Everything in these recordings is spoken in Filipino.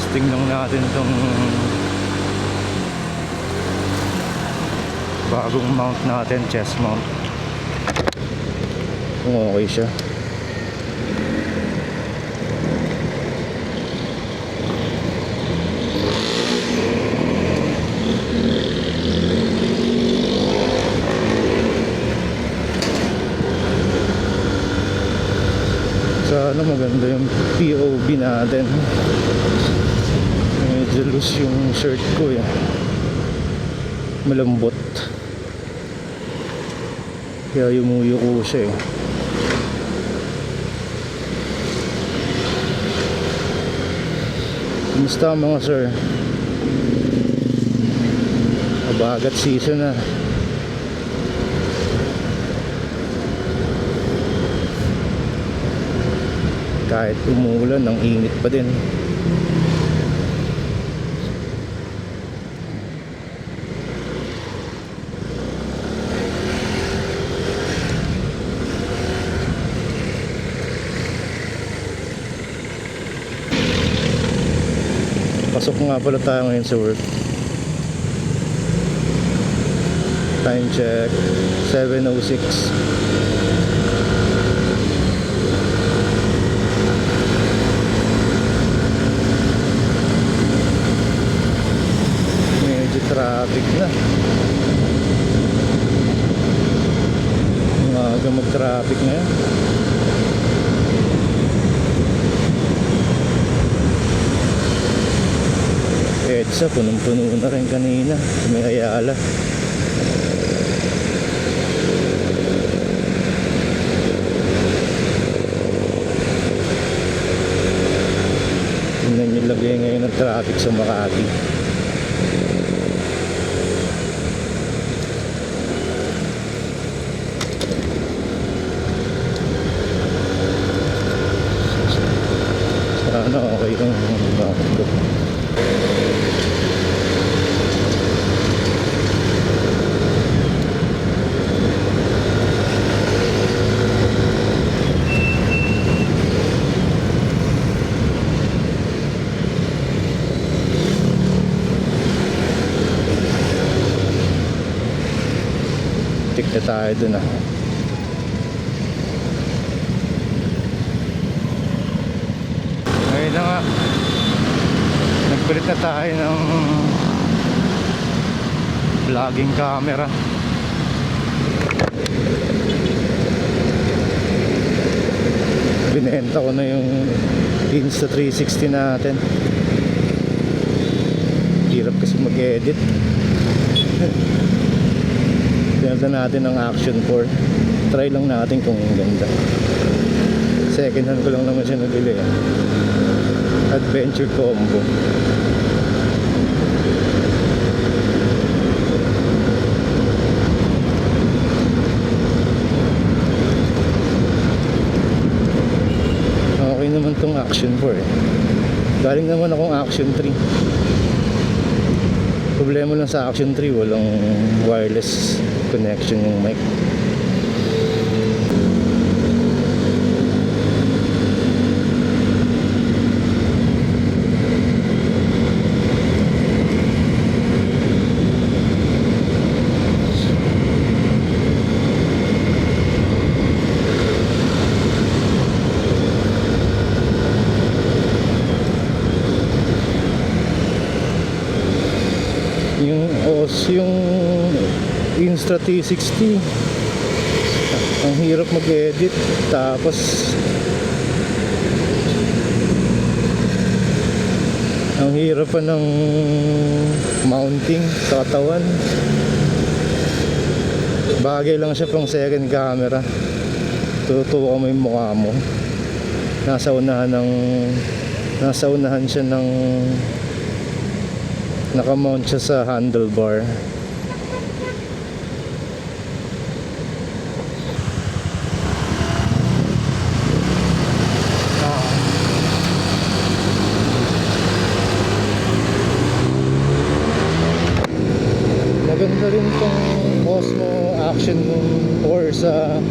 Testing lang natin itong bagong mount natin, chest mount, kung okay siya. Sana maganda yung POV natin. Medyo loose yung shirt ko eh. Malambot. Kaya yumuyuko siya eh. Kumusta mga sir? Abagat season na. Kahit umuulan, ang init pa din. Pasok nga pala tayo ngayon sa work. Time check 7:06. Traffic na. Umaga mag-traffic na yan. EDSA punong-puno na rin kanina. May Ayala. Tingnan yung lagay ngayon ng traffic sa Makati. Sana okay lang bakit ko. Tik na tayo dun ah. Ngayon na nga, nagpalit na tayo ng vlogging camera. Binenta ko na yung Insta360 natin. Hirap kasi mag-edit. Binenta natin ng Action 4. Try lang natin kung ganda. Second hand ko lang naman siya nabili eh. Adventure combo. Okay naman tong Action 4 eh. Galing naman akong Action 3. Problema lang sa Action 3, walang wireless connection yung mic. Yung Insta360 ang hirap mag-edit, tapos ang hirap pa ng mounting sa katawan. Bagay lang siya pang second camera. Tutuwa mo yung mukha mo. Nasa unahan siya ng nakamount siya sa handlebar. Maganda rin tong Osmo Action 4 sa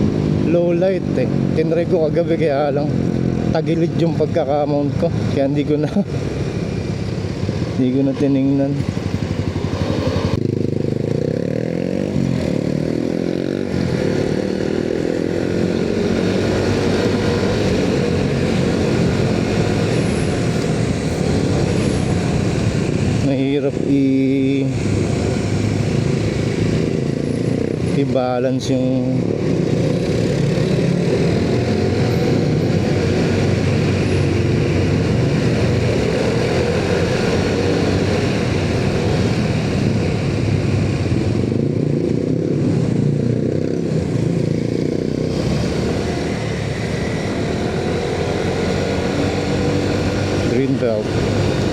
low light eh. Tinry ko kagabi kaya lang tagilid yung pagkakamount ko, kaya hindi ko na Hindi ko na tiningnan. Mahirap i-balance yung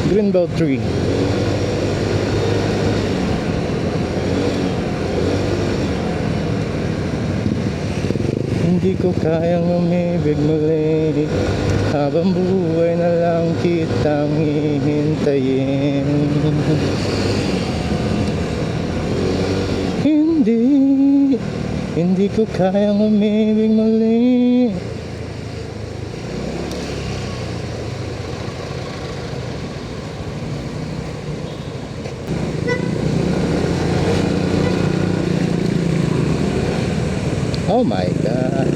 Greenbelt 3. Hindi ko kayang umibig muli, habang buhay na lang kitang hihintayin. Hindi ko kayang umibig muli. Oh my God.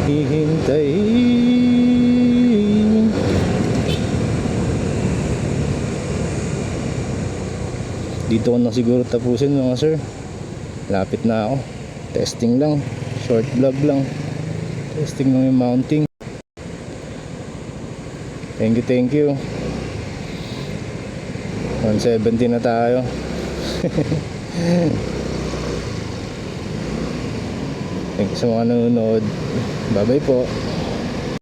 Hihintayin. Dito ko na siguro tapusin mga sir. Lapit na ako. Testing lang. Short vlog lang. Testing lang yung mounting. Thank you. 170 na tayo. Thank you sa mga nanonood. Bye bye po.